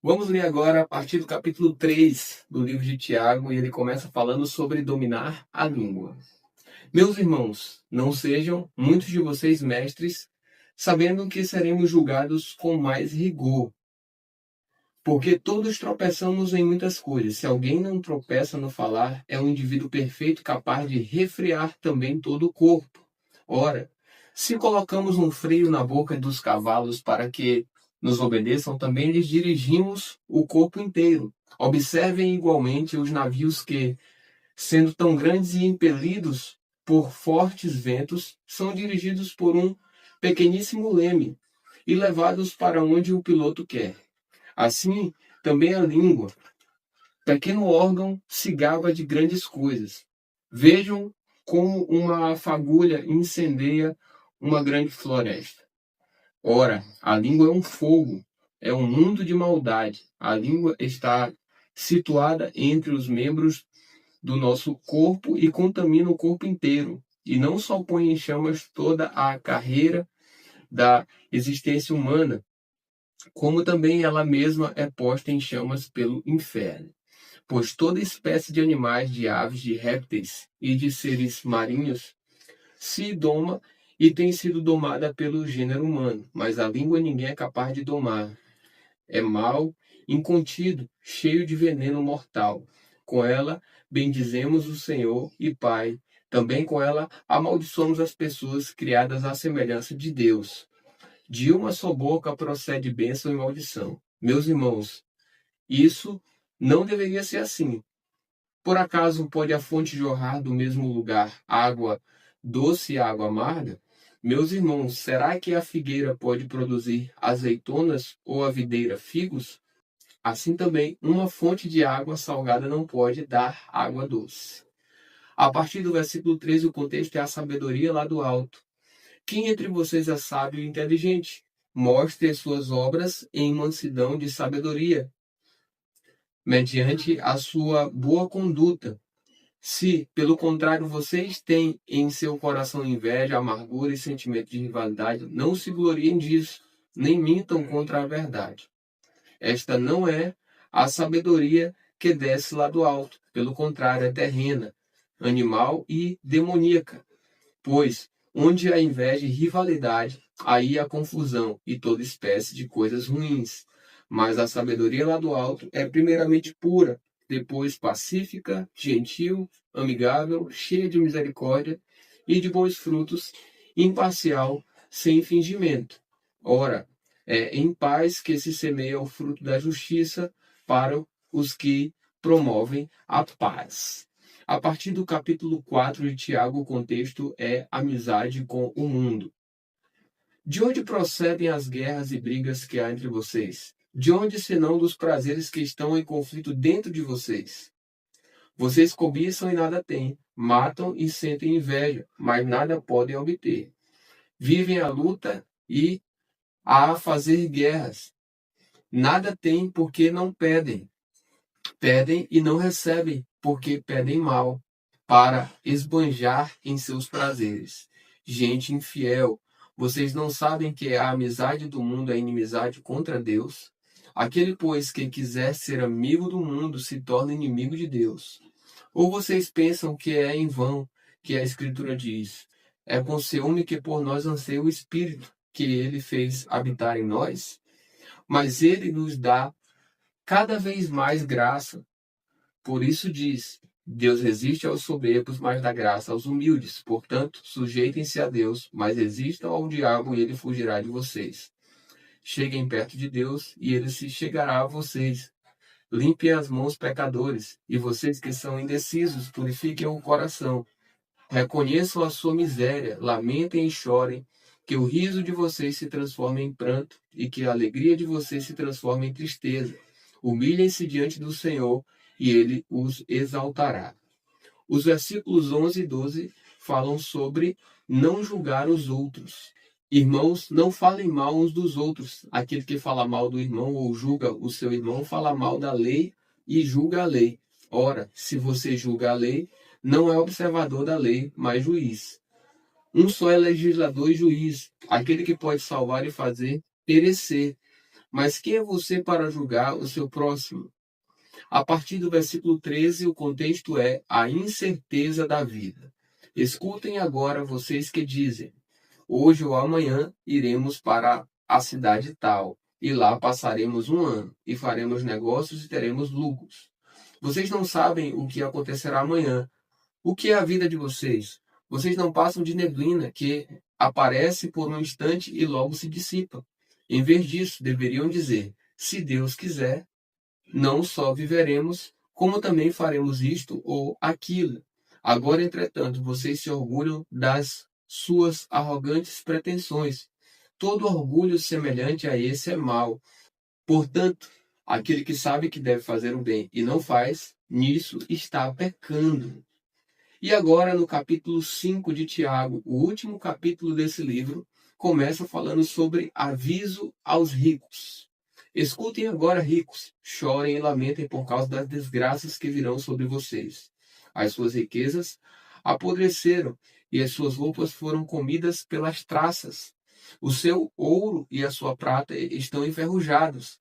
Vamos ler agora a partir do capítulo 3 do livro de Tiago, e ele começa falando sobre dominar a língua. Meus irmãos, não sejam muitos de vocês mestres, sabendo que seremos julgados com mais rigor. Porque todos tropeçamos em muitas coisas. Se alguém não tropeça no falar, é um indivíduo perfeito, capaz de refrear também todo o corpo. Ora, se colocamos um freio na boca dos cavalos para que nos obedeçam, também lhes dirigimos o corpo inteiro. Observem igualmente os navios que, sendo tão grandes e impelidos por fortes ventos, são dirigidos por um pequeníssimo leme e levados para onde o piloto quer. Assim, também a língua, pequeno órgão, se gaba de grandes coisas. Vejam como uma fagulha incendeia uma grande floresta. Ora, a língua é um fogo, é um mundo de maldade. A língua está situada entre os membros do nosso corpo e contamina o corpo inteiro. E não só põe em chamas toda a carreira da existência humana, como também ela mesma é posta em chamas pelo inferno. Pois toda espécie de animais, de aves, de répteis e de seres marinhos se doma e tem sido domada pelo gênero humano, mas a língua ninguém é capaz de domar. É mal, incontido, cheio de veneno mortal. Com ela bendizemos o Senhor e Pai. Também com ela amaldiçoamos as pessoas criadas à semelhança de Deus. De uma só boca procede bênção e maldição. Meus irmãos, isso não deveria ser assim. Por acaso pode a fonte jorrar do mesmo lugar água doce e água amarga? Meus irmãos, será que a figueira pode produzir azeitonas ou a videira figos? Assim também, uma fonte de água salgada não pode dar água doce. A partir do versículo 13, o contexto é a sabedoria lá do alto. Quem entre vocês é sábio e inteligente? Mostre as suas obras em mansidão de sabedoria, mediante a sua boa conduta. Se, pelo contrário, vocês têm em seu coração inveja, amargura e sentimento de rivalidade, não se gloriem disso, nem mintam contra a verdade. Esta não é a sabedoria que desce lá do alto. Pelo contrário, é terrena, animal e demoníaca. Pois, onde há inveja e rivalidade, aí há confusão e toda espécie de coisas ruins. Mas a sabedoria lá do alto é primeiramente pura, depois pacífica, gentil, amigável, cheia de misericórdia e de bons frutos, imparcial, sem fingimento. Ora, é em paz que se semeia o fruto da justiça para os que promovem a paz. A partir do capítulo 4 de Tiago, o contexto é amizade com o mundo. De onde procedem as guerras e brigas que há entre vocês? De onde, senão dos prazeres que estão em conflito dentro de vocês? Vocês cobiçam e nada têm, matam e sentem inveja, mas nada podem obter. Vivem a luta e a fazer guerras. Nada têm porque não pedem. Pedem e não recebem, porque pedem mal, para esbanjar em seus prazeres. Gente infiel, vocês não sabem que a amizade do mundo é inimizade contra Deus? Aquele, pois, que quiser ser amigo do mundo se torna inimigo de Deus. Ou vocês pensam que é em vão que a Escritura diz: é com ciúme que por nós anseia o Espírito, que ele fez habitar em nós? Mas ele nos dá cada vez mais graça. Por isso diz: Deus resiste aos soberbos, mas dá graça aos humildes. Portanto, sujeitem-se a Deus, mas resistam ao diabo e ele fugirá de vocês. Cheguem perto de Deus e ele se chegará a vocês. Limpem as mãos, pecadores, e vocês que são indecisos, purifiquem o coração. Reconheçam a sua miséria, lamentem e chorem, que o riso de vocês se transforme em pranto e que a alegria de vocês se transforme em tristeza. Humilhem-se diante do Senhor e ele os exaltará. Os versículos 11 e 12 falam sobre não julgar os outros. Irmãos, não falem mal uns dos outros. Aquele que fala mal do irmão ou julga o seu irmão, fala mal da lei e julga a lei. Ora, se você julga a lei, não é observador da lei, mas juiz. Um só é legislador e juiz, aquele que pode salvar e fazer perecer. Mas quem é você para julgar o seu próximo? A partir do versículo 13, o contexto é a incerteza da vida. Escutem agora vocês que dizem: hoje ou amanhã iremos para a cidade tal, e lá passaremos um ano, e faremos negócios e teremos lucros. Vocês não sabem o que acontecerá amanhã. O que é a vida de vocês? Vocês não passam de neblina que aparece por um instante e logo se dissipa. Em vez disso, deveriam dizer: se Deus quiser, não só viveremos, como também faremos isto ou aquilo. Agora, entretanto, vocês se orgulham das suas arrogantes pretensões. Todo orgulho semelhante a esse é mau. Portanto, aquele que sabe que deve fazer o bem e não faz, nisso está pecando. E agora, no capítulo 5 de Tiago, o último capítulo desse livro, começa falando sobre aviso aos ricos. Escutem agora, ricos, chorem e lamentem por causa das desgraças que virão sobre vocês. As suas riquezas apodreceram e as suas roupas foram comidas pelas traças. O seu ouro e a sua prata estão enferrujados.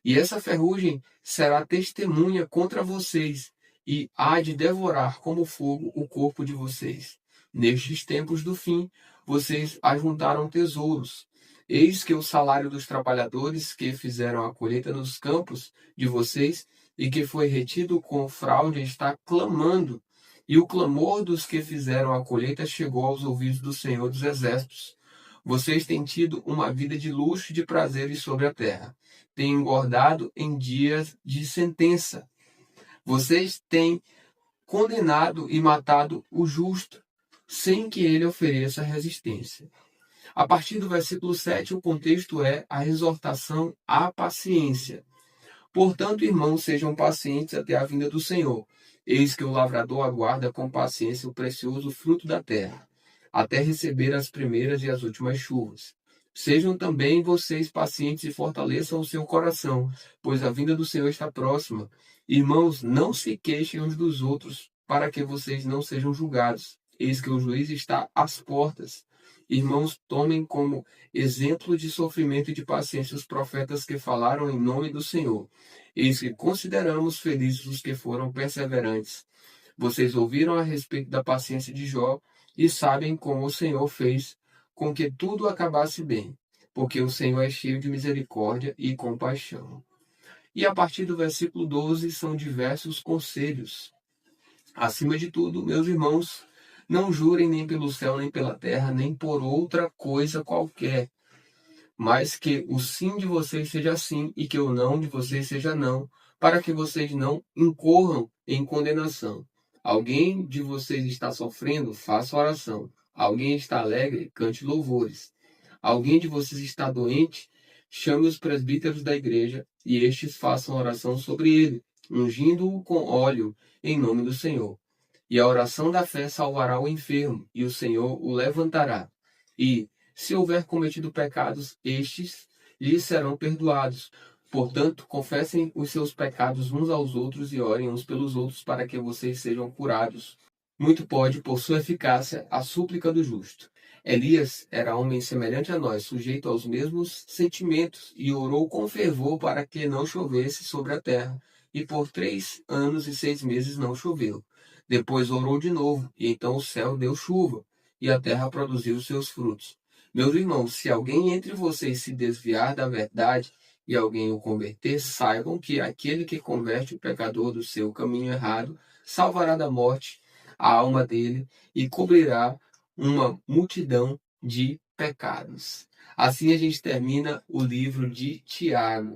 E essa ferrugem será testemunha contra vocês, e há de devorar como fogo o corpo de vocês. Nestes tempos do fim, vocês ajuntaram tesouros. Eis que o salário dos trabalhadores que fizeram a colheita nos campos de vocês e que foi retido com fraude está clamando. E o clamor dos que fizeram a colheita chegou aos ouvidos do Senhor dos Exércitos. Vocês têm tido uma vida de luxo e de prazeres sobre a terra. Têm engordado em dias de sentença. Vocês têm condenado e matado o justo, sem que ele ofereça resistência. A partir do versículo 7, o contexto é a exortação à paciência. Portanto, irmãos, sejam pacientes até a vinda do Senhor. Eis que o lavrador aguarda com paciência o precioso fruto da terra, até receber as primeiras e as últimas chuvas. Sejam também vocês pacientes e fortaleçam o seu coração, pois a vinda do Senhor está próxima. Irmãos, não se queixem uns dos outros, para que vocês não sejam julgados. Eis que o juiz está às portas. Irmãos, tomem como exemplo de sofrimento e de paciência os profetas que falaram em nome do Senhor. Eis que consideramos felizes os que foram perseverantes. Vocês ouviram a respeito da paciência de Jó e sabem como o Senhor fez com que tudo acabasse bem, porque o Senhor é cheio de misericórdia e compaixão. E a partir do versículo 12 são diversos conselhos. Acima de tudo, meus irmãos, não jurem nem pelo céu, nem pela terra, nem por outra coisa qualquer, mas que o sim de vocês seja sim e que o não de vocês seja não, para que vocês não incorram em condenação. Alguém de vocês está sofrendo? Faça oração. Alguém está alegre? Cante louvores. Alguém de vocês está doente? Chame os presbíteros da igreja e estes façam oração sobre ele, ungindo-o com óleo em nome do Senhor. E a oração da fé salvará o enfermo, e o Senhor o levantará. E, se houver cometido pecados, estes lhes serão perdoados. Portanto, confessem os seus pecados uns aos outros e orem uns pelos outros para que vocês sejam curados. Muito pode, por sua eficácia, a súplica do justo. Elias era homem semelhante a nós, sujeito aos mesmos sentimentos, e orou com fervor para que não chovesse sobre a terra. E por 3 anos e 6 meses não choveu. Depois orou de novo, e então o céu deu chuva, e a terra produziu seus frutos. Meus irmãos, se alguém entre vocês se desviar da verdade e alguém o converter, saibam que aquele que converte o pecador do seu caminho errado salvará da morte a alma dele e cobrirá uma multidão de pecados. Assim a gente termina o livro de Tiago.